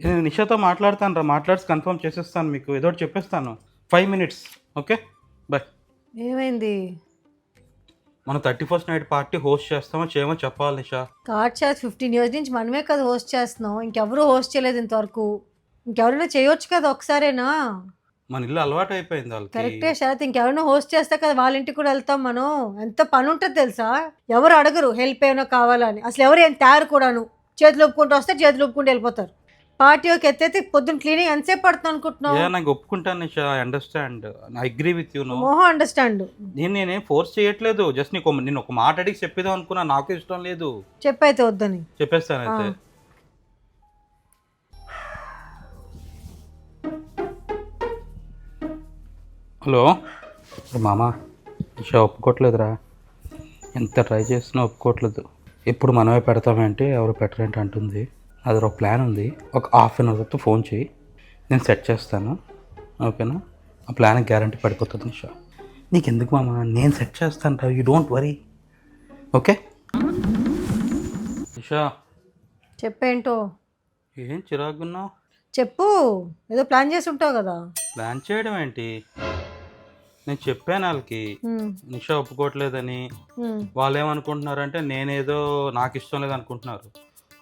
నేను నిషాతో మాట్లాడతాను రా, మాట్లాడి కన్ఫర్మ్ చేసేస్తాను, మీకు ఏదో ఒకటి చెప్పేస్తాను. 5 minutes. Okay, bye. ఏమైంది? మనం 31st నైట్ పార్టీ హోస్ట్ చేస్తామో చేయమో చెప్పాలి నిషా. కార్డ్ చార్జ్ 15 years నుంచి మనమే కదా హోస్ట్ చేస్తున్నాం. ఇంకెవరూ హోస్ట్ చేయలేదు ఇంతవరకు. ఇంకెవరైనా చేయొచ్చు కదా ఒకసారేనా? మన ఇల్లు అలవాటు అయిపోయింది వాళ్ళకి. కరెక్టే శరత్, ఇంకెవరైనా హోస్ట్ చేస్తే కదా వాళ్ళ ఇంటికి కూడా వెళ్తాం మనం. ఎంత పని ఉంటుంది తెలుసా? ఎవరు అడగరు హెల్ప్ ఏమైనా కావాలని, అసలు ఎవరు ఏం తయారు కూడాను. చేతులు ఒప్పుకుంటూ వస్తే చేతులు ఒప్పుకుంటూ వెళ్ళిపోతారు. పార్టీ ఒక ఎత్తైతే పొద్దున్న క్లీనింగ్ ఎంతసేపు పడుతుంది అనుకుంటున్నావు? నాకు ఒప్పుకుంటాను Nisha, I understand, I agree with you. మోహం అండర్స్టాండ్. నేనేం ఫోర్స్ చేయట్లేదు, జస్ట్ నేను ఒక మాట అడిగి చెప్పేదాం అనుకున్నా, నాకు ఇష్టం లేదు. చెప్పైతే వద్దని చెప్పేస్తాను అయితే. హలో మామ, నిషా ఒప్పుకోవట్లేదురా, ఎంత ట్రై చేసినా ఒప్పుకోవట్లేదు. ఎప్పుడు మనమే పెడతామేంటి, ఎవరు పెట్టరేంటి అంటుంది. అది ఒక ప్లాన్ ఉంది, ఒక హాఫ్ అన్ అవర్ తర్వాత ఫోన్ చేయి, నేను సెట్ చేస్తాను. ఓకేనా? ఆ ప్లాన్ గ్యారంటీ పడిపోతుంది నిషా. నీకు ఎందుకు మామ, నేను సెట్ చేస్తాను రా, యూ డోంట్ వరీ. ఓకే నిషా. చెప్పేంటో. ఏం చిరాకున్నావు? చెప్పు, ఏదో ప్లాన్ చేసి ఉంటావు కదా. ప్లాన్ చేయడం ఏంటి? నేను చెప్పాను వాళ్ళకి నిషా ఒప్పుకోవట్లేదని. వాళ్ళు ఏమనుకుంటున్నారంటే నేనేదో నాకు ఇష్టం లేదు అనుకుంటున్నారు.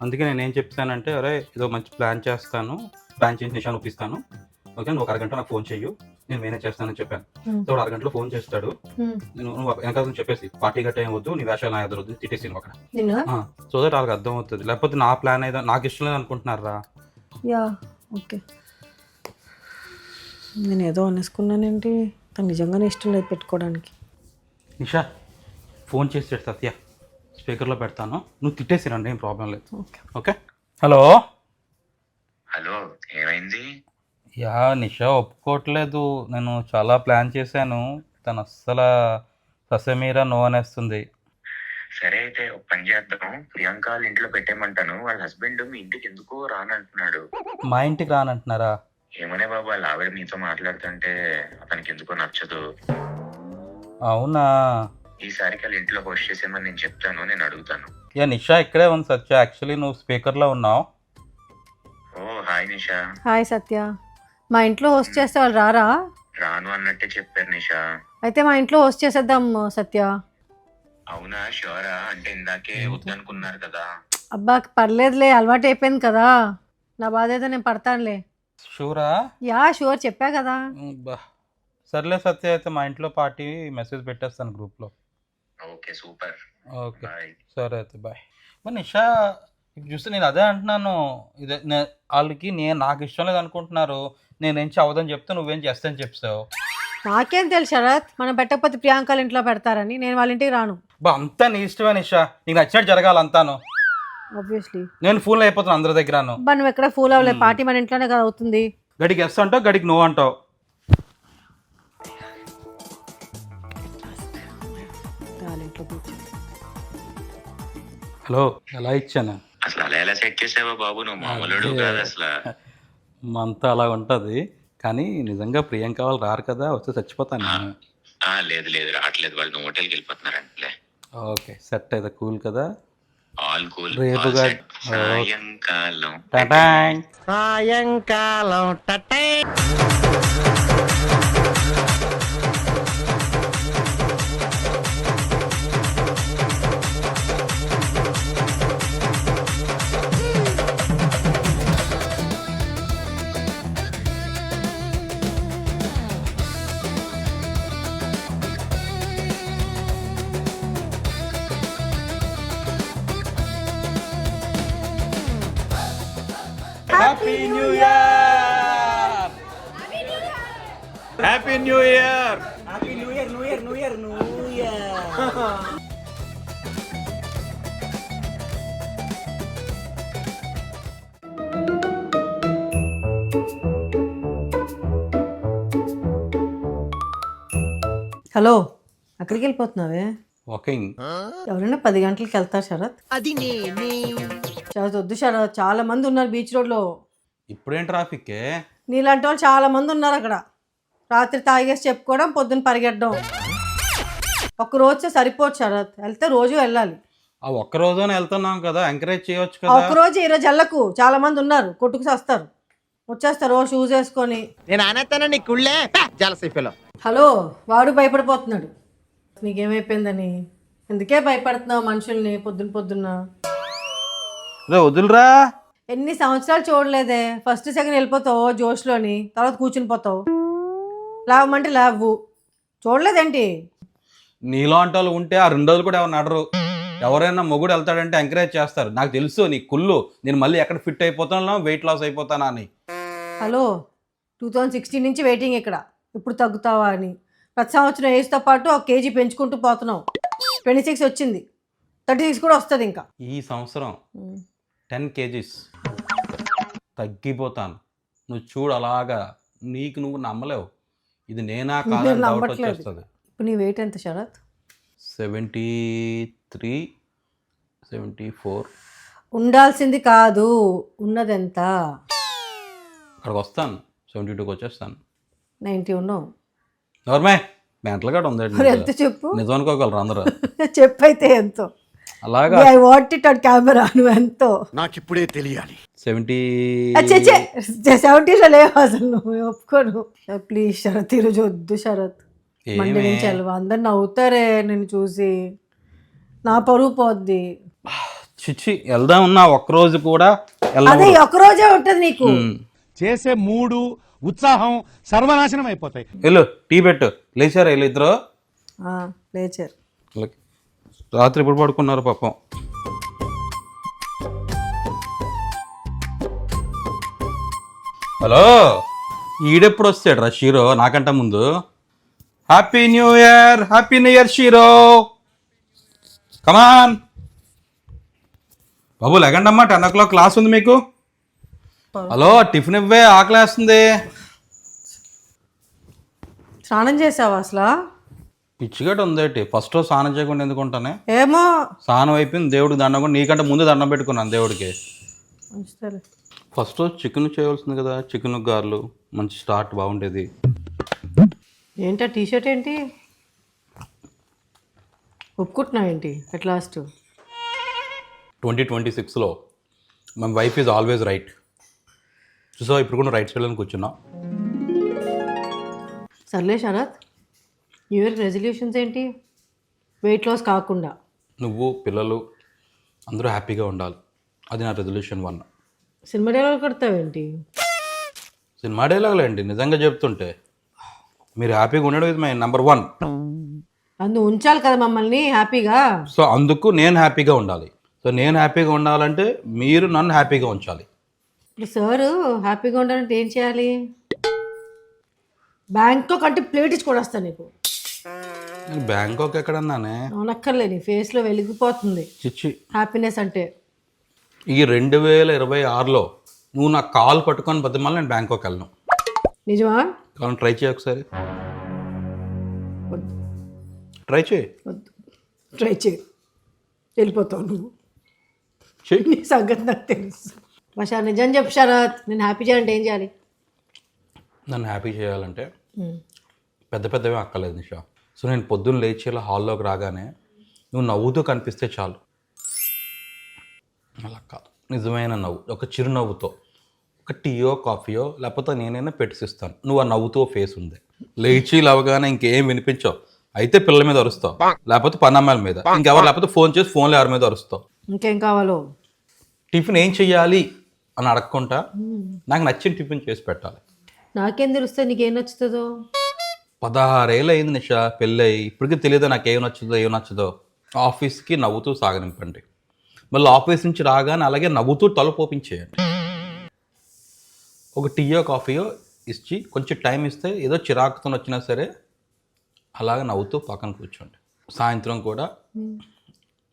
అందుకే నేనేం చెప్తానంటే, అరే ఏదో మంచి ప్లాన్ చేస్తాను, ప్లాన్ చేసి నిషాను ఒప్పిస్తాను, ఓకే నువ్వు ఒక అరగంట నాకు ఫోన్ చెయ్యు, నేను మేనేజ్ చేస్తానని చెప్పాను. సో అరగంటలో ఫోన్ చేస్తాడు, నువ్వు వెనకాల చెప్పేసి పార్టీ గట్ట ఏం వద్దు, నీ వేషాలు నా ఎదురు వద్దు, తిట్టేసి అక్కడ. సో దట్ వాళ్ళకి అర్థం అవుతుంది. లేకపోతే నా ప్లాన్ ఏదో నాకు ఇష్టం లేదు అనుకుంటున్నారా? Yeah okay. నేను ఏదో అనేసుకున్నానేంటి, తను నిజంగానే ఇష్టం లేదు పెట్టుకోవడానికి. నిషా ఫోన్ చేసి సత్య స్పీకర్లో పెడతాను, నువ్వు తిట్టేసి రండి, ఏం ప్రాబ్లం లేదు. Okay okay. హలో హలో, ఏమైంది? యా నిషా ఒప్పుకోవట్లేదు. నేను చాలా ప్లాన్ చేశాను, తను అస్సలు ససమీరా నో అనేస్తుంది. సరే అయితే ఒక పని చేద్దాం, ప్రియాంక వాళ్ళ ఇంట్లో పెట్టేయమంటాను. వాళ్ళ హస్బెండ్ మీ ఇంటికి ఎందుకో రానంటున్నాడు. మా ఇంటికి రానంటున్నారా? ఏమనే బాబు, వాళ్ళ ఆవిడ మీతో మాట్లాడుతుంటే అతనికి ఎందుకో నచ్చదు. అవునా? ఈసారికి వాళ్ళ ఇంట్లో హోస్ట్ చేసేమని నేను చెప్తాను, నేను అడుగుతాను. యా నిషా ఇక్కడే ఉంది సత్య, యాక్చువల్లీ నువ్వు స్పీకర్లో ఉన్నావు. ఓ హాయ్ నిషా. హాయ్ సత్య. మా ఇంట్లో హోస్ట్ చేస్తే వాళ్ళు రారా? రాను అన్నట్టే చెప్పారు నిషా. అయితే మా ఇంట్లో హోస్ట్ చేసేద్దాం సత్య. అవునా, షూరా? అంటే ఇందాకే వద్దనుకున్నారు కదా. అబ్బా పర్లేదులే, అలవాటు అయిపోయింది కదా, నా బాధ ఏదో నేను పడతానులే. షూరా? యా షూర్, చెప్పా కదా. బా సర్లే సత్య, అయితే మా ఇంట్లో పార్టీ మెసేజ్ పెట్టేస్తాను గ్రూప్లో. Okay super. Okay bye. సరే అయితే బాయ్. మరి నిషా ఇప్పుడు చూస్తే నేను అదే అంటున్నాను, ఇదే వాళ్ళకి నాకు ఇష్టం లేదు అనుకుంటున్నారు, నేనేం అవదని చెప్తే నువ్వేం చేస్తాను చెప్తావు. నాకేం తెలుసు శరత్, మనం పెట్టకపోతే ప్రియాంకల ఇంట్లో పెడతారని. నేను వాళ్ళ ఇంటికి రాను. బా అంతా నీ ఇష్టమే నిషా, నీకు నచ్చినట్టు జరగాలి అంతాను. ఆబ్వియస్లీ నేను ఫూల్ అయిపోతాను అందరి దగ్గరను. అబ్బా నువ్వు ఎక్కడ ఫూల్ అవ్వలేదు, పార్టీ మన ఇంట్లోనే కదా అవుతుంది. గడికి ఎస్ అంటావు, గడికి నువ్వు అంటావు. వాళ్ళ ఇంట్లో కూర్చో. హలో, ఎలా ఇచ్చాను? అసలు అలా ఎలా సెట్ చేసావా బాబు, నువ్వు మామూలుడు కాదు అసలు. అంతా అలా ఉంటుంది, కానీ నిజంగా ప్రియాంక వాళ్ళు రారు కదా, వస్తే చచ్చిపోతాను నేను. లేదు లేదు రావట్లేదు, వాళ్ళు నువ్వు హోటల్కి వెళ్ళిపోతున్నారంటే. ఓకే సెట్ అయితే కూల్ కదా. All cool. రేపుగా సాయంకాలం టాటాంగ్. సాయంకాలం టటే. Happy new year! Happy new year! Happy new year, new year, new year, new year. Hello, అక్కడికి వెళ్ళిపోతున్నావే? వాకింగ్. ఎవరైనా 10 గంటలకి వెళ్తారు శరత్? అది నేనే. శరత్ వద్దు శరత్, చాలా మంది ఉన్నారు బీచ్ రోడ్లో. ఇప్పుడేం ట్రాఫిక్? నీలాంటి వాళ్ళు చాలా మంది ఉన్నారు అక్కడ. రాత్రి తాగేసి చెప్పుకోవడం, పొద్దున్న పరిగెట్టడం. ఒక రోజు సరిపోదు శరత్, వెళ్తే రోజు వెళ్ళాలి. ఆ ఒక్క రోజునే వెళ్తున్నాం కదా, ఎంకరేజ్ చేయొచ్చు ఆ కదా. ఒక్కరోజు ఈరోజు వెళ్ళకు, చాలా మంది ఉన్నారు కొట్టుకు వస్తారు, వచ్చేస్తారు ఓ షూస్ వేసుకొని. నేను అనేస్తాను నీ కుళ్ళే జలసీఫీలో. హలో, వాడు భయపడిపోతున్నాడు నీకేమైపోయిందని. ఎందుకే భయపడుతున్నావు మనుషుల్ని పొద్దున్న పొద్దున్న? రే వదులురా. ఎన్ని సంవత్సరాలు చూడలేదే, ఫస్ట్ సెకండ్ వెళ్ళిపోతావు జోష్లోని, తర్వాత కూర్చుని పోతావు. లేవమంటే లేవు, చూడలేదేంటి? నీలాంటి వాళ్ళు ఉంటే ఆ 2 రోజులు కూడా ఎవరు నడరు. ఎవరైనా మొగుడు వెళ్తాడంటే ఎంకరేజ్ చేస్తారు. నాకు తెలుసు నీ కుళ్ళు, నేను మళ్ళీ ఎక్కడ ఫిట్ అయిపోతానో, వెయిట్ లాస్ అయిపోతానా అని. హలో, 2016 నుంచి వెయిటింగ్ ఇక్కడ, ఇప్పుడు తగ్గుతావా అని. ప్రతి సంవత్సరం ఏజ్తో పాటు 1 కేజీ పెంచుకుంటూ పోతున్నావు. 26 వచ్చింది, 36 కూడా వస్తుంది ఇంకా. ఈ సంవత్సరం 10 kgs తగ్గిపోతాను. నువ్వు చూడు అలాగా, నీకు నువ్వు నమ్మలేవు. ఇది నేనా కాదని డౌట్ నమ్మట్లేదు. వచ్చేస్తుంది. ఇప్పుడు నీ వెయిట్ ఎంత శరత్? 73, 74. ఉండాల్సింది కాదు, ఉన్నదెంత? అక్కడికి వస్తాను, 72కి వచ్చేస్తాను. 90 ఉన్నావు. ఎవరమే మెంటల్ గడ ఉంది. మరి ఎంత చెప్పు, నిజం అనుకోగలరు అందరూ. చెప్పైతే ఎంతో. అలాగా I want it on camera, నువ్వు ఎంతో. నాకు ఇప్పుడే తెలియాలి. 70. 70లో లేవు అసలు, నువ్వు ఒప్పుకోను. ప్లీజ్ శరత్, ఈరోజు వద్దు శరత్. మండే నుంచి వెళ్ళవా, అందరు నవ్వుతారే నిన్ను చూసి, నా పరువు పోద్ది. చిచ్చి వెళ్దాం ఉన్నా ఒక్కరోజు కూడా అదే వెళ్ళను. ఒక్కరోజే ఉంటుంది నీకు. చేసే మూడు ఉత్సాహం సర్వనాశనం అయిపోతాయి. వెళ్ళు, టీ పెట్టు. లేచారా వీళ్ళు ఇద్దరు? లేచారు. రాత్రి ఇప్పుడు పడుకున్నారు పాపం. హలో, ఈడెప్పుడు వస్తాడు రా షీరో నాకంట ముందు? Happy new year, happy new year షీరో, కమాన్ బాబు. లెగండి అమ్మా, 10 o'clock క్లాస్ ఉంది మీకు. హలో, టిఫిన్ ఇవ్వే, ఆకలేస్తుంది. స్నానం చేసావా అసలు? పిచ్చిగట్టు ఉందేటి, ఫస్ట్ రోజు స్నానం చేయకుండా ఎందుకుంటానే? ఏమో, స్నానం అయిపోయింది, దేవుడికి దండం కూడా, నీకంటే ముందు దండం పెట్టుకున్నాను దేవుడికి. మంచిదే. ఫస్ట్ రోజు చికెన్ చేయవలసింది కదా, చికెన్ గారెలు, మంచి స్టార్ట్ బాగుండేది. ఏంటా టీషర్ట్ ఏంటి? ఒప్పుకుంటున్నావు ఏంటి అట్ లాస్ట్? 2026లో my wife is always right. చూసావు, ఇప్పుడు కూడా రైట్ సైడ్లో కూర్చున్నా. సర్లే శరత్, న్యూ ఇయర్ రెజల్యూషన్స్ ఏంటి? వెయిట్ లాస్ కాకుండా నువ్వు పిల్లలు అందరూ హ్యాపీగా ఉండాలి, అది నా రెజల్యూషన్ 1. సినిమా డైలాగ్ కడతావేంటి? సినిమా డైలాగులేండి, నిజంగా చెప్తుంటే. మీరు హ్యాపీగా ఉండడం ఇది మై నెంబర్ 1. అందు ఉంచాలి కదా మమ్మల్ని హ్యాపీగా. సో అందుకు నేను హ్యాపీగా ఉండాలి. సో నేను హ్యాపీగా ఉండాలంటే మీరు నన్ను హ్యాపీగా ఉంచాలి. ఇప్పుడు సారు హ్యాపీగా ఉండాలంటే ఏం చేయాలి? బ్యాంకాక్ అంటే ప్లేట్ ఇచ్చి కూడా వస్తాను నీకు. నేను బ్యాంకాక్ ఎక్కడన్నానే? అవునక్కర్లే, నీ ఫేస్లో వెలిగిపోతుంది చిచ్చి. హ్యాపీనెస్ అంటే. ఈ 2026లో నువ్వు నా కాల్ పట్టుకొని బతిమాలి, నేను బ్యాంకాక్ వెళ్ళను. నిజమా? కావాలని ట్రై చేయి ఒకసారి. వద్దు ట్రై చేయి. వద్దు, ట్రై చేయి, వెళ్ళిపోతావు నువ్వు. చెయ్యి. నీ సంగతి నాకు తెలుసు. మా నిజం చెప్పు శరత్, నేను హ్యాపీ చేయాలంటే ఏం చేయాలి? నన్ను హ్యాపీ చేయాలంటే పెద్ద పెద్దవే అక్కర్లేదు నిషా. సో నేను పొద్దున్న లేచి ఇలా హాల్లోకి రాగానే నువ్వు నవ్వుతూ కనిపిస్తే చాలు. అలా కాదు, నిజమైన నవ్వు, ఒక చిరునవ్వుతో, ఒక టీయో కాఫీయో లేకపోతే నేనైనా పెట్టిస్తాను. నువ్వు ఆ నవ్వుతో ఫేస్ ఉంది. లేచి లేవగానే ఇంకేం వినిపించావు అయితే పిల్లల మీద అరుస్తావు, లేకపోతే పనమ్మాయిల మీద, ఇంకెవరు లేకపోతే ఫోన్ చేసి ఫోన్లో ఎవరి మీద అరుస్తావు. ఇంకేం కావాలో? టిఫిన్ ఏం చెయ్యాలి అని అడగకుండా నాకు నచ్చిన టిఫిన్ చేసి పెట్టాలి. నాకేం తెలుస్తుంది నీకేం నచ్చుతుందో? 16 ఏళ్ళు అయింది నిషా పెళ్ళి, ఇప్పటికీ తెలియదు నాకు ఏం నచ్చుతుందో ఏం నచ్చదో. ఆఫీస్కి నవ్వుతూ సాగనింపండి, మళ్ళీ ఆఫీస్ నుంచి రాగానే అలాగే నవ్వుతూ తలపోపించేయండి. ఒక టీయో కాఫీయో ఇచ్చి కొంచెం టైం ఇస్తే ఏదో చిరాకుతో వచ్చినా సరే అలాగే నవ్వుతూ పక్కన కూర్చోండి. సాయంత్రం కూడా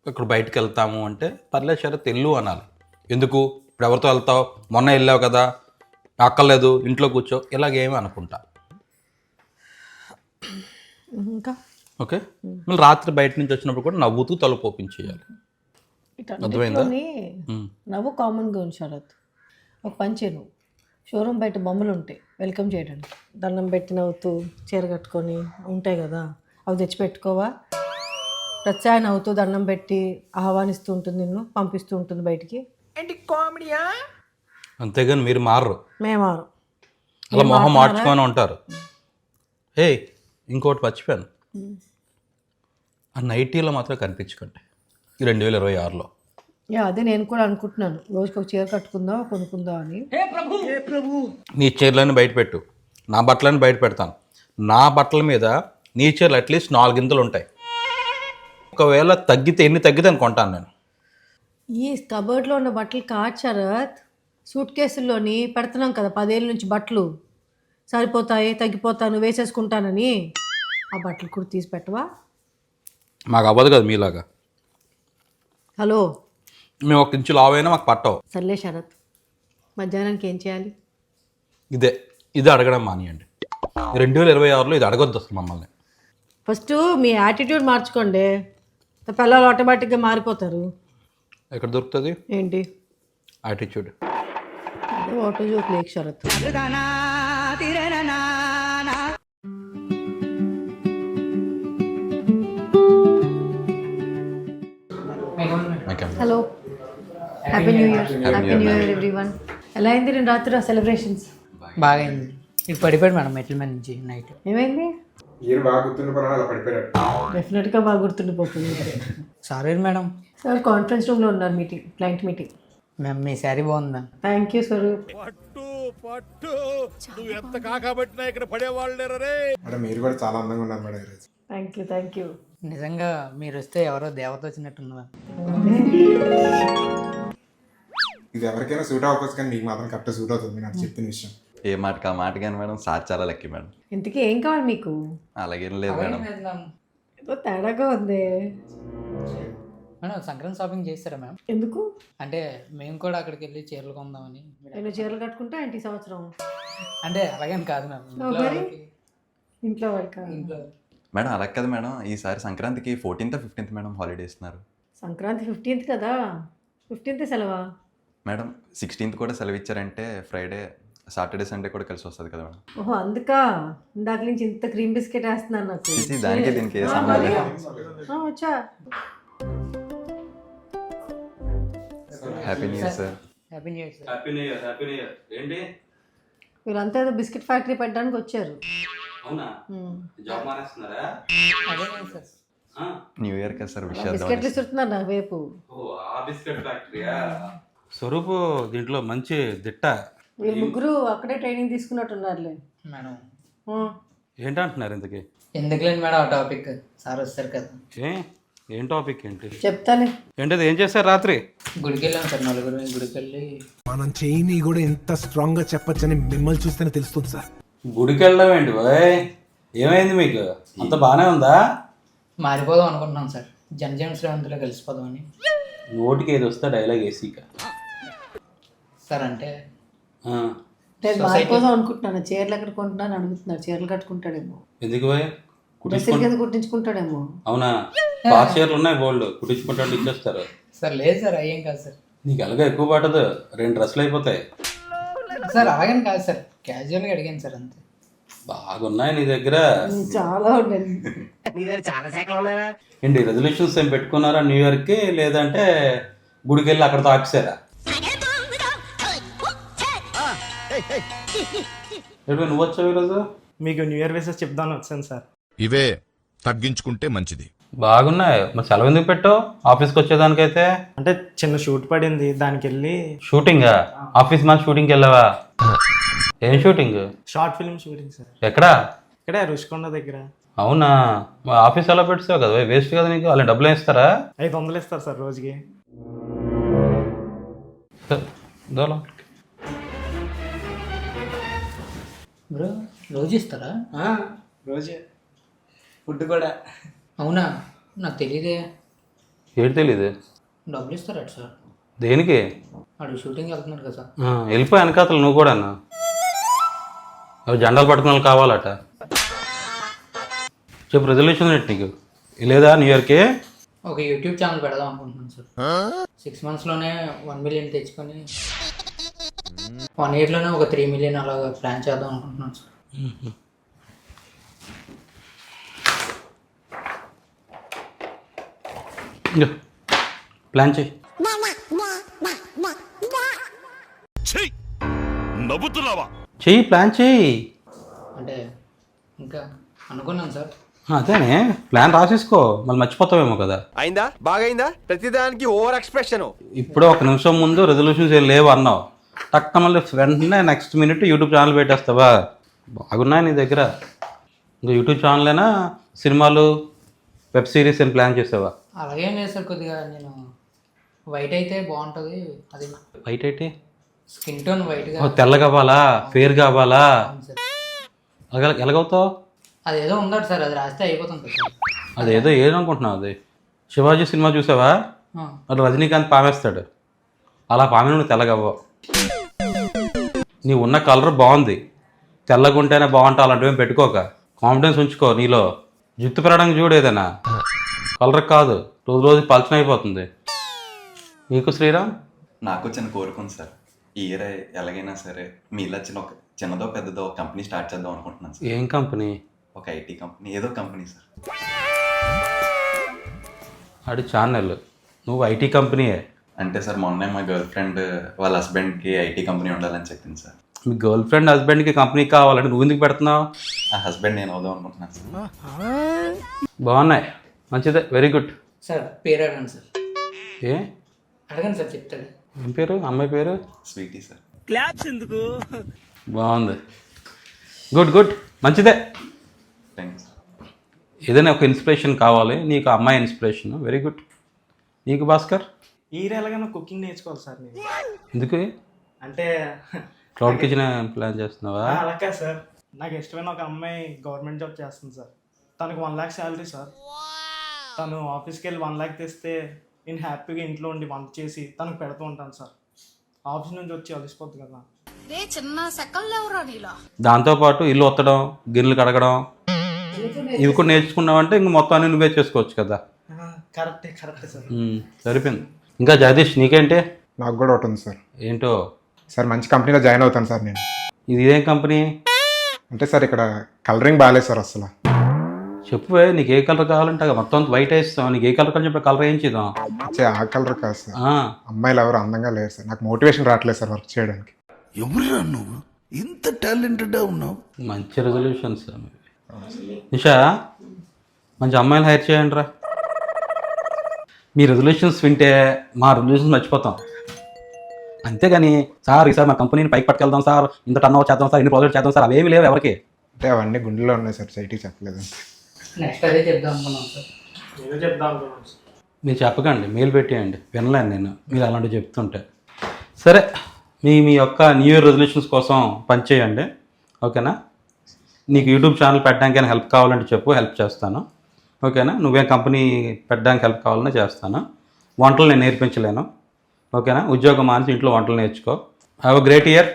ఇక్కడ బయటకు వెళ్తాము అంటే పర్లేదు సరే తెల్లు అనాలి. ఎందుకు ఇప్పుడు ఎవరితో వెళ్తావు, మొన్న వెళ్ళావు కదా, అక్కర్లేదు ఇంట్లో కూర్చో, ఇలాగేమీ అనుకుంటా. ఇంకా ఓకే, మళ్ళీ రాత్రి బయట నుంచి వచ్చినప్పుడు కూడా నవ్వుతూ తలపోపించేయాలి. అర్థమైందా? నవ్వు కామన్గా ఉంది శరత్. ఒక పని చేయి, నువ్వు షోరూమ్ బయట బొమ్మలు ఉంటాయి వెల్కమ్ చేయడానికి, దండం పెట్టి నవ్వుతూ చీర కట్టుకొని ఉంటాయి కదా, అవి తెచ్చిపెట్టుకోవా? ప్రత్యాయన అవుతూ దండం పెట్టి ఆహ్వానిస్తూ ఉంటుంది, నిన్ను పంపిస్తూ ఉంటుంది బయటికి. ఏంటి కామెడీయా? అంతేగాని మీరు మారరు, మేము అలా మొహం మార్చుకొని ఉంటారు. ఏ ఇంకోటి మర్చిపోయాను, ఆ నైటీలో మాత్రం కనిపించకండి ఈ 2026లో. అదే నేను కూడా అనుకుంటున్నాను, రోజుకి ఒక చీర కట్టుకుందాం కొనుక్కుందాం అని. నీ చీరలని బయట పెట్టు, నా బట్టలని బయట పెడతాను. నా బట్టల మీద నీ చీరలు అట్లీస్ట్ 4 గింతలు ఉంటాయి. ఒకవేళ ఎన్ని తగ్గితే అని కొంటాను నేను. ఈ కబోర్డ్లో ఉన్న బట్టలు కాదు శరత్, సూట్ కేసుల్లోని పెడుతున్నాం కదా 10 ఏళ్ళ నుంచి బట్టలు, సరిపోతాయి తగ్గిపోతాను వేసేసుకుంటానని. ఆ బట్టలు కూడా తీసి పెట్టవా? మాకు అవ్వదు కదా మీలాగా. హలో, మేము 1 ఇంచు లావైనా మాకు పట్టవు. సర్లే శరత్, మధ్యాహ్నానికి ఏం చేయాలి? ఇదే అడగడం మానేయండి. 2026లో ఇది అడగొద్దు అసలు మమ్మల్ని. ఫస్ట్ మీ యాటిట్యూడ్ మార్చుకోండి, పిల్లలు ఆటోమేటిక్గా మారిపోతారు. ఎక్కడ దొరుకుతుంది ఏంటి యాటిట్యూడ్? ఆటో జోక్ లేక్ Sharath. Hello, happy new year. Happy new year everyone. ఎలా అయింది నేను రాత్రి సెలబ్రేషన్స్? బాగా అయింది. ఇప్పుడు పడిపోయాడు మేడం మెట్ల మీద నుంచి నైట్. ఏమైంది? బాగా గుర్తుండిపోయినా అలా పడిపోయాడు. డెఫినెట్గా బాగా గుర్తుండిపోతుంది. Sorry madam. సార్ కాన్ఫరెన్స్ రూమ్లో ఉన్నారు, మీటింగ్, క్లయింట్ మీటింగ్. మ్యామ్ మీ శారీ బాగుంది ma'am. Thank you Swaroop. Madam మీరు కూడా చాలా అందంగా ఉన్నారు మేడం ఈరోజు. Thank you. నిజంగా మీరు వస్తే ఎవరో దేవత వచ్చినట్టున్నారు మ్యామ్. ఇది ఎవరికైనా సూట్ అవ్వకపోవచ్చు కానీ మీకు మాత్రం కరెక్ట్ సూట్ అవుతుంది నాకు చెప్పిన విషయం. ఏ మాటకి ఆ మాట కానీ మేడం, సార్ చాలా లక్కీ మేడం. ఇంతకీ ఏం కావాలి మీకు? అలాగేం లేదు మేడం. ఏదో తేడాగా ఉంది. మేడం సంక్రాంతి షాపింగ్ చేస్తారా మ్యామ్? ఎందుకు? అంటే మేము కూడా అక్కడికి వెళ్ళి చీరలు కొందామని. నేను చీరలు కట్టుకుంటా ఏంటి ఈ సంవత్సరం? అంటే అలాగేం కాదు మ్యామ్, ఇంట్లో వరకు. ఇంట్లో మేడం అలా కదా మేడం, ఈసారి సంక్రాంతికి 14th 15th మేడం హాలిడే ఇస్తున్నారు. సంక్రాంతి 15th కదా, 15th సెలవా? మేడం 16th కూడా సెలవు ఇచ్చారంటే ఫ్రైడే సాటర్డే సండే కూడా కలిసి వస్తుంది కదా మేడం. ఓహో అందుకా ఇందాక నుంచి ఇంత క్రీమ్ బిస్కెట్ వేస్తున్నాను నాకు. ఇది దానికి దీనికి ఏ సంబంధం లేదు. వచ్చా. Happy new year sir. Happy new year sir. Happy new year. Happy new year. ఏంటి వీళ్ళంతా ఏదో బిస్కెట్ ఫ్యాక్టరీ పెట్టడానికి వచ్చారు. అవునా? జాబ్ మానేస్తున్నారా? అదే సార్. న్యూ ఇయర్ కదా సార్, విషయాలు బిస్కెట్లు ఇస్తున్నారు నాకు వైపు. ఓ ఆ బిస్కెట్ ఫ్యాక్టరీయా? స్వరూపు దీంట్లో మంచి దిట్ట. వీళ్ళు ముగ్గురు అక్కడే ట్రైనింగ్ తీసుకున్నట్టున్నారులే మేడం. ఏంటంటున్నారు ఇంతకీ? ఎందుకులేండి మేడం ఆ టాపిక్, సార్ వస్తారు కదా. ఏం టాపిక్ ఏంటి? చెప్తాలే. ఏంటది? ఏం చేశారు రాత్రి? గుడికి వెళ్ళాం సార్, నలుగురు గుడికి వెళ్ళి. మనం చేయని కూడా ఎంత స్ట్రాంగ్ గా చెప్పొచ్చని మిమ్మల్ని చూస్తేనే తెలుస్తుంది సార్. గుడికి వెళ్ళడం ఏంటి బాయ్? ఏమైంది మీకు? అంత బాగానే ఉందా? మారిపోదాం అనుకుంటున్నాం సార్, జనజీవన శ్రేవంతిలో కలిసిపోదామని. నోటికి ఏది వస్తే డైలాగ్ వేసిక సార్. అంటే నేను మారిపోదాం అనుకుంటున్నాను. చీరలు ఎక్కడ కొంటున్నాను అడుగుతున్నారు. చీరలు కట్టుకుంటాడేమో. ఎందుకు బాయ్? డ్రెస్సుల కింద కుట్టించుకుంటాడేమో. అవునా? పాత చీరలు ఉన్నాయి గోల్డ్, కుట్టించుకుంటాడు ఇచ్చేస్తారు. సార్ లేదు సార్, అయ్యేం కాదు సార్. నీకు ఎలాగో ఎక్కువ పట్టదు, 2 డ్రెస్సులు అయిపోతాయి. సార్ అలాగని కాదు సార్, క్యాజువల్గా అడిగాను సార్ అంతే. బాగున్నాయి నీ దగ్గర. చాలా ఉండండి. ఏంటి రెజల్యూషన్స్ ఏం పెట్టుకున్నారా న్యూ ఇయర్కి? లేదంటే గుడికి వెళ్ళి అక్కడతో ఆపిసారా? నువ్వు వచ్చావు ఈరోజు? మీకు న్యూ ఇయర్ విషెస్ చెప్దామని వచ్చాను సార్. ఇవే తగ్గించుకుంటే మంచిది. బాగున్నాయి. మరి సెలవు ఎందుకు పెట్టావు ఆఫీస్కి వచ్చేదానికైతే? అంటే చిన్న షూట్ పడింది, దానికి వెళ్ళి. షూటింగా? ఆఫీస్ మన షూటింగ్కి వెళ్ళావా? ఏం shooting? Short film shooting sir. ఎక్కడా? ఇక్కడే రుషికొండ దగ్గర. అవునా? మా ఆఫీస్ ఎలా పెట్టావు కదా, వేస్ట్ కదా నీకు. వాళ్ళని డబ్బులు ఇస్తారా? 500 ఇస్తారు సార్ రోజుకి. దోలో బ్రో రోజు ఇస్తారా? రోజే ఫుడ్ కూడా. అవునా? నాకు తెలియదే. ఏంటి తెలీదు? డబ్బులు ఇస్తారా సార్? దేనికి? అడుగు షూటింగ్ వెళ్తున్నారు కదా సార్. వెళ్ళిపోయి వెనకాతలు నువ్వు కూడా. అవి జెండాలు పట్టుకున్న వాళ్ళు కావాలట. చెప్పు రెజల్యూషన్ ఏంటి నీకు? లేదా న్యూ ఇయర్కి? ఒక యూట్యూబ్ ఛానల్ పెడదాం అనుకుంటున్నాను సార్. 6 monthsలోనే 1 million తెచ్చుకొని 1 yearలోనే ఒక 3 million అలాగా ప్లాన్ చేద్దాం అనుకుంటున్నాను సార్. ఇంకో ప్లాన్ చేయి. నవ్వుతున్నావా? చెయ్యి, ప్లాన్ చేయి. అంటే ఇంకా అనుకున్నాను సార్. అదేనే ప్లాన్ రాసేసుకో, మళ్ళీ మర్చిపోతావేమో కదా. అయిందా? బాగైందా? ప్రతిదానికి ఓవర్ ఎక్స్ప్రెషన్. ఇప్పుడు ఒక నిమిషం ముందు రెజల్యూషన్స్ ఏం లేవు అన్నావు, టక్క మళ్ళీ వెంటనే నెక్స్ట్ మినిట్ యూట్యూబ్ ఛానల్ పెట్టేస్తావా? బాగున్నాయి నీ దగ్గర. ఇంకా యూట్యూబ్ ఛానలేనా, సినిమాలు, వెబ్ సిరీస్ అని ప్లాన్ చేసావా? అలాగేం లేదు సార్, కొద్దిగా నేను వైట్ అయితే బాగుంటుంది. అది వైట్ అయితే స్కిన్ టోన్ వైట్గా. తెల్ల కావాలా, ఫేర్ కావాలా? సార్ ఎలాగవుతావు? అదేదో ఉందట సార్, అది రాస్తే అయిపోతుంది సార్. అదేదో ఏదనుకుంటున్నావు? అది శివాజీ సినిమా చూసావా? మరి రజనీకాంత్ పామేస్తాడు, అలా పామే నువ్వు తెల్లగవ్వవు. నీ ఉన్న కలర్ బాగుంది, తెల్లగా ఉంటేనే బాగుంటావు, అలాంటివి పెట్టుకోక. కాన్ఫిడెన్స్ ఉంచుకో నీలో. జుట్టు పెరగడానికి చూడు, ఏదైనా కలర్ కాదు, రోజు రోజు పలచన అయిపోతుంది. నీకు శ్రీరామ్? నాకు చిన్న కోరుకుంది సార్, ఈ ఇయర్ ఎలాగైనా సరే మీ ఇలా చిన్నదో పెద్దదో కంపెనీ స్టార్ట్ చేద్దాం అనుకుంటున్నాను సార్. ఏం కంపెనీ? ఒక ఐటీ కంపెనీ, ఏదో కంపెనీ సార్. ఆడి ఛానల్, నువ్వు ఐటీ కంపెనీయే అంటే సార్ మొన్నే మా గర్ల్ ఫ్రెండ్ వాళ్ళ హస్బెండ్కి ఐటీ కంపెనీ ఉండాలని చెప్పింది సార్. మీ గర్ల్ ఫ్రెండ్ హస్బెండ్కి కంపెనీ కావాలంటే నువ్వు ఎందుకు పెడుతున్నావు? ఆ హస్బెండ్ నేను అవుదాం అనుకుంటున్నాను సార్. బాగున్నాయి, మంచిదే, వెరీ గుడ్. సార్ పేరు అడగండి సార్. ఏ అడగండి సార్, చెప్తాడు. ఏం పేరు అమ్మాయి పేరు? Sweety sir. క్లాప్స్ ఎందుకు? బాగుంది, గుడ్ గుడ్, మంచిదే. థ్యాంక్స్. ఏదైనా ఒక ఇన్స్పిరేషన్ కావాలి నీకు, అమ్మాయి ఇన్స్పిరేషన్, వెరీ గుడ్. నీకు భాస్కర్? ఈ ఎలాగైనా కుకింగ్ నేర్చుకోవాలి సార్ నేను. ఎందుకు? అంటే క్లౌడ్ కిచెన్ ప్లాన్ చేస్తున్నావా? అలాగే సార్, నాకు ఇష్టమైన ఒక అమ్మాయి గవర్నమెంట్ జాబ్ చేస్తుంది సార్. తనకు 1 lakh శాలరీ సార్. తను ఆఫీస్కి వెళ్ళి 1 lakh తెస్తే నేను హ్యాపీగా ఇంట్లో ఉండి వంట చేసి తనకు పెడుతూ ఉంటాను సార్. ఆఫీస్ నుంచి వచ్చి అలసిపోద్ది కదా. దాంతోపాటు ఇల్లు ఒత్తడం, గిన్నెలు కడగడం ఇవి కూడా నేర్చుకున్నావంటే ఇంక మొత్తం అన్ని నువ్వే చేసుకోవచ్చు కదా. కరెక్టే సార్. సరిపోయింది. ఇంకా జగదీష్ నీకేంటి? నాకు కూడా ఒకటి ఉంది సార్. ఏంటో? సార్ మంచి కంపెనీలో జాయిన్ అవుతాను సార్ నేను. ఇది ఇదేం కంపెనీ? అంటే సార్ ఇక్కడ కలరింగ్ బాగాలేదు సార్ అసలు. చెప్పు, నీకు ఏ కలర్ కావాలంటే మొత్తం వైట్ వేస్తాం, నీకు ఏ కలర్ కావాలి చెప్పి కలర్ ఏం చేద్దాం. ఆ కలర్ కాదు సార్, అమ్మాయిలు ఎవరు అందంగా లేరు సార్. నాకు మోటివేషన్ రావట్లేదు సార్ వర్క్ చేయడానికి. ఎవరురా నువ్వు ఇంత టాలెంటెడ్ ఉన్నావు? మంచి రెజల్యూషన్స్. నిషా, మంచి అమ్మాయిలు హైర్ చేయండి రా. మీ రెజల్యూషన్స్ వింటే మా రెజల్యూషన్స్ మర్చిపోతాం. అంతేగాని సార్ ఈసారి మా కంపెనీని పైకి పట్టుకెళ్దాం సార్, ఇంత టర్న్ ఓవర్ చేద్దాం సార్, ఇన్ని ప్రాజెక్ట్ చేద్దాం సార్, అవేమి లేవు ఎవరికి. అంటే అవన్నీ గుండెలో ఉన్నాయి సార్, సైట్కి చెప్పలేదు. నెక్స్ట్ అదే చెప్దాం అనుకున్నాం సార్. నేను చెప్దాం అనుకున్నాను సార్. మీరు చెప్పకండి, మెయిల్ పెట్టేయండి, వినలేను నేను మీరు అలాంటివి చెప్తుంటే. సరే, మీ యొక్క న్యూ ఇయర్ రెజల్యూషన్స్ కోసం పనిచేయండి, ఓకేనా? నీకు యూట్యూబ్ ఛానల్ పెట్టడానికి హెల్ప్ కావాలంటే చెప్పు, హెల్ప్ చేస్తాను, ఓకేనా? నువ్వేం కంపెనీ పెట్టడానికి హెల్ప్ కావాలన్నా చేస్తాను. వంటలు నేను నేర్పించలేను, ఓకేనా? ఉద్యోగం మానేసి ఇంట్లో వంటలు నేర్చుకో. Have a great year.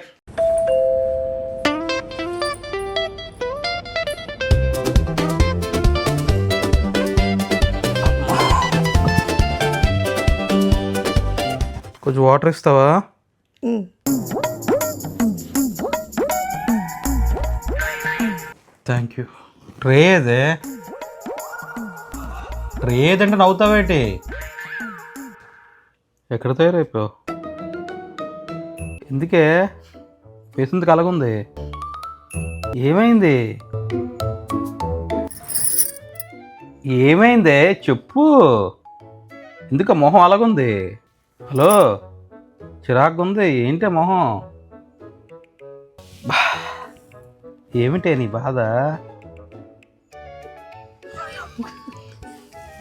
కొంచెం వాటర్ ఇస్తావా? Thank you. ట్రే ఏదే? ట్రే ఏదంటే నవ్వుతావేంటి? ఎక్కడ తయారైపోయావు? ఎందుకే ఫేస్ ఇంత కలగుంది? ఏమైంది? ఏమైందే చెప్పు. ఎందుకు మొహం అలాగుంది? హలో, చిరాకు ఉంది ఏంటి మొహం? ఏమిటే నీ బాధ?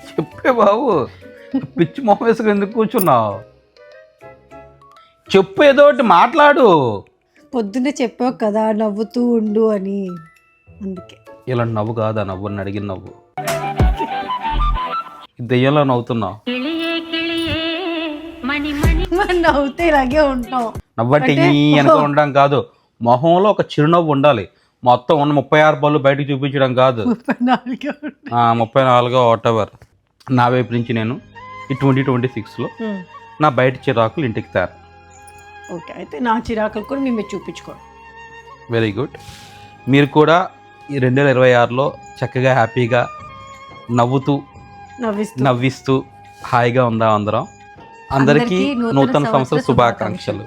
చెప్పే బాబు, పిచ్చి మొహం వేసుకుని ఎందుకు కూర్చున్నావు? చెప్పు, ఏదో ఒకటి మాట్లాడు. పొద్దున్నే చెప్పావు కదా నవ్వుతూ ఉండు అని, అందుకే. ఇలా నవ్వు కాదా నవ్వు, అని అడిగిన నవ్వు. దెయ్యంలో నవ్వుతున్నావు. నవ్వుతే ఇలాగే ఉంటాం. నవ్వంటే ఈ అనుకో ఉండడం కాదు, మొహంలో ఒక చిరునవ్వు ఉండాలి. మొత్తం ఉన్న 36 పళ్ళు బయటకు చూపించడం కాదు. 34 వాటెవర్. నా వైపు నుంచి నేను ఈ 2026లో నా బయట చిరాకులు ఇంటికి తయారు. ఓకే, అయితే నా చిరాకులు కూడా మేము చూపించుకోండి. Very good. మీరు కూడా ఈ 2026లో చక్కగా హ్యాపీగా నవ్వుతూ నవ్విస్తూ హాయిగా ఉందాం అందరం. అందరికీ నూతన సంవత్సర శుభాకాంక్షలు.